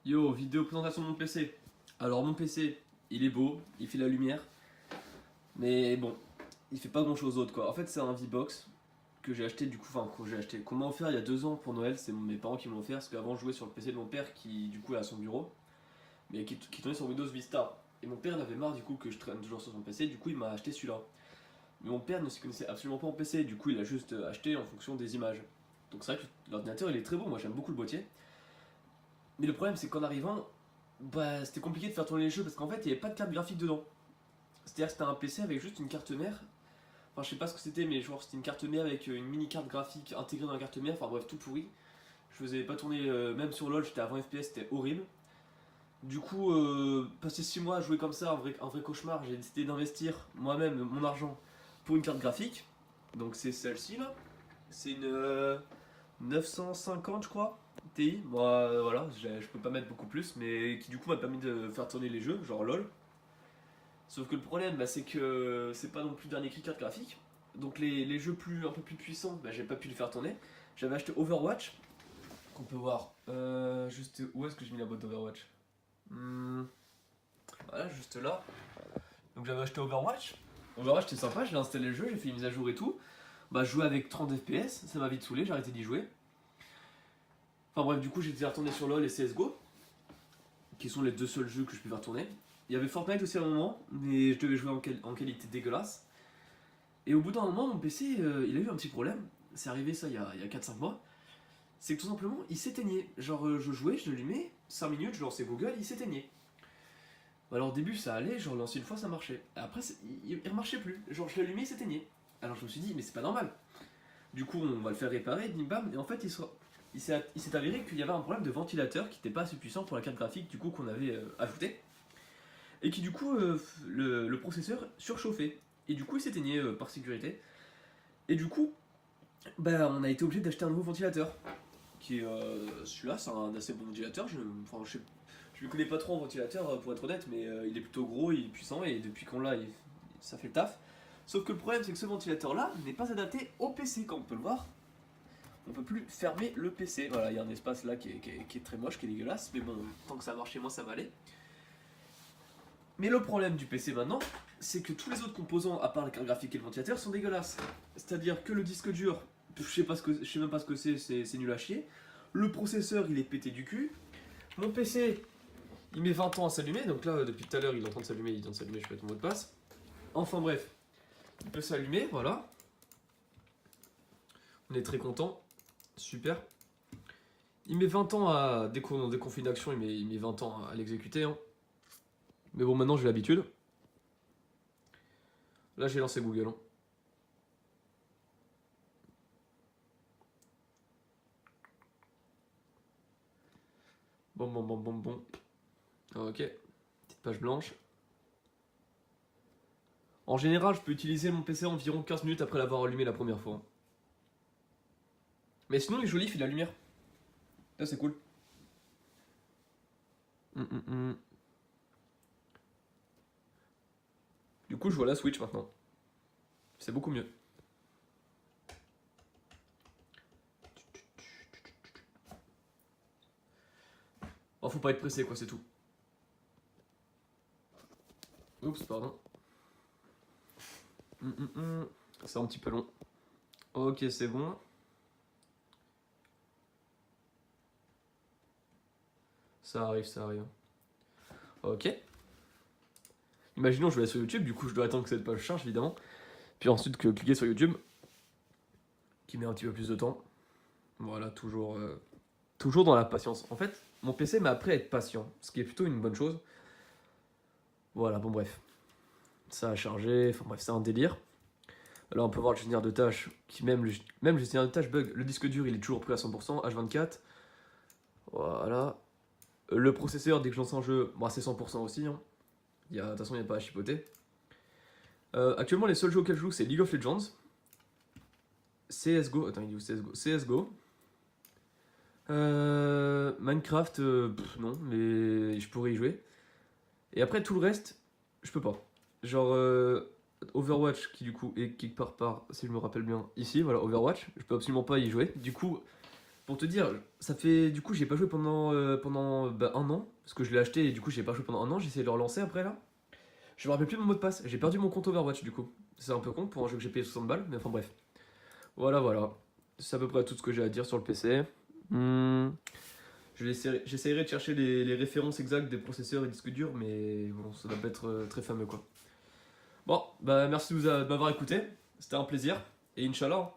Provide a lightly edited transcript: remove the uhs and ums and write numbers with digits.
Yo, vidéo présentation de mon PC. Alors mon PC, il est beau, il fait la lumière, mais bon, il fait pas grand chose d'autre quoi. En fait c'est un V-Box que j'ai acheté du coup, qu'on m'a offert il y a 2 ans pour Noël, c'est mes parents qui m'ont offert parce qu'avant je jouais sur le PC de mon père qui du coup est à son bureau, mais qui tournait sur Windows Vista. Et mon père en avait marre du coup que je traîne toujours sur son PC, du coup il m'a acheté celui-là. Mais mon père ne s'y connaissait absolument pas en PC, du coup il a juste acheté en fonction des images. Donc c'est vrai que l'ordinateur il est très bon, moi j'aime beaucoup le boîtier. Mais le problème c'est qu'en arrivant, bah, c'était compliqué de faire tourner les jeux parce qu'en fait il n'y avait pas de carte graphique dedans. C'est-à-dire que c'était un PC avec juste une carte mère. Enfin, je sais pas ce que c'était, mais genre c'était une carte mère avec une mini carte graphique intégrée dans la carte mère. Enfin bref, tout pourri. Je faisais pas tourner, même sur LoL, j'étais à 20 FPS, c'était horrible. Du coup, passer 6 mois à jouer comme ça, un vrai cauchemar, j'ai décidé d'investir moi-même mon argent pour une carte graphique. Donc c'est celle-ci là. C'est une 950 je crois. TI, moi voilà, je peux pas mettre beaucoup plus, mais qui du coup m'a permis de faire tourner les jeux, genre LOL. Sauf que le problème, bah, c'est que c'est pas non plus dernier cri carte graphique. Donc les jeux un peu plus puissants, bah, j'ai pas pu les faire tourner. J'avais acheté Overwatch, qu'on peut voir. Juste où est-ce que j'ai mis la boîte d'Overwatch. Voilà, juste là. Donc j'avais acheté Overwatch. Overwatch c'était sympa, j'ai installé le jeu, j'ai fait une mise à jour et tout. Bah je jouais avec 30 FPS, ça m'a vite saoulé, j'ai arrêté d'y jouer. Enfin bref, du coup j'étais retourné sur LoL et CSGO, qui sont les deux seuls jeux que je peux faire tourner. Il y avait Fortnite aussi à un moment, mais je devais jouer en qualité dégueulasse. Et au bout d'un moment, mon PC, il a eu un petit problème. C'est arrivé ça il y a 4-5 mois. C'est que tout simplement, il s'éteignait. Genre, je jouais, je l'allumais, 5 minutes, je lançais Google, il s'éteignait. Alors au début, ça allait, je relançais une fois, ça marchait. Après, il remarchait plus. Genre, je l'allumais, il s'éteignait. Alors je me suis dit, mais c'est pas normal. Du coup, on va le faire réparer, bim bam. Et en fait, il s'est avéré qu'il y avait un problème de ventilateur qui n'était pas assez puissant pour la carte graphique du coup qu'on avait ajouté. Et qui du coup, le processeur surchauffait. Et du coup, il s'éteignait par sécurité. Et du coup, bah, on a été obligé d'acheter un nouveau ventilateur. Qui est celui-là, c'est un assez bon ventilateur. Enfin, je ne connais pas trop en ventilateur pour être honnête, mais il est plutôt gros, il est puissant et depuis qu'on l'a, ça fait le taf. Sauf que le problème, c'est que ce ventilateur-là n'est pas adapté au PC, comme on peut le voir. On peut plus fermer le PC. Voilà, il y a un espace là qui est très moche, qui est dégueulasse, mais bon, tant que ça marche chez moi, ça va aller. Mais le problème du PC maintenant, c'est que tous les autres composants, à part la carte graphique et le ventilateur, sont dégueulasses. C'est-à-dire que le disque dur, je sais même pas ce que c'est nul à chier. Le processeur, il est pété du cul. Mon PC, il met 20 ans à s'allumer, donc là, depuis tout à l'heure, il est en train de s'allumer, je vais mettre mon mot de passe. Enfin bref, il peut s'allumer, voilà. On est très content, super. Il met 20 ans à, dès qu'on fait une action, il met 20 ans à l'exécuter. Hein. Mais bon, maintenant j'ai l'habitude. Là, j'ai lancé Google. Hein. Bon. Ok, petite page blanche. En général, je peux utiliser mon PC environ 15 minutes après l'avoir allumé la première fois. Mais sinon, il est joli, il fait de la lumière. Là, c'est cool. Du coup, je vois la Switch maintenant. C'est beaucoup mieux. Oh, faut pas être pressé, quoi, c'est tout. Oups, pardon. C'est un petit peu long. Ok, c'est bon. Ça arrive. Ok. Imaginons, je vais aller sur YouTube, du coup, je dois attendre que cette page charge, évidemment. Puis ensuite, cliquer sur YouTube, qui met un petit peu plus de temps. Voilà, toujours dans la patience. En fait, mon PC m'a appris à être patient, ce qui est plutôt une bonne chose. Voilà, bon bref. Ça a chargé, enfin bref, c'est un délire. Là, on peut voir le gestionnaire de tâches, qui même le gestionnaire de tâches bug. Le disque dur, il est toujours pris à 100%, H24. Voilà. Le processeur, dès que je lance un jeu, bah, c'est 100% aussi. Hein. De toute façon, il n'y a pas à chipoter. Actuellement, les seuls jeux auxquels je joue, c'est League of Legends. CSGO. Attends, il est où CSGO CSGO. Minecraft, non, mais je pourrais y jouer. Et après, tout le reste, je peux pas. Genre, Overwatch, qui du coup est quelque part par, si je me rappelle bien, ici, voilà, Overwatch, je peux absolument pas y jouer. Du coup, Pour te dire, ça fait du coup j'ai pas joué pendant un an, parce que je l'ai acheté et du coup j'ai pas joué pendant un an, j'ai essayé de le relancer après là. Je me rappelle plus mon mot de passe, j'ai perdu mon compte Overwatch du coup. C'est un peu con pour un jeu que j'ai payé 60 balles, mais enfin bref. Voilà, voilà. C'est à peu près tout ce que j'ai à dire sur le PC. Hmm. J'essaierai de chercher les références exactes des processeurs et disques durs, mais bon, ça doit pas être très fameux quoi. Bon, bah merci de m'avoir écouté, c'était un plaisir, et Inch'Allah.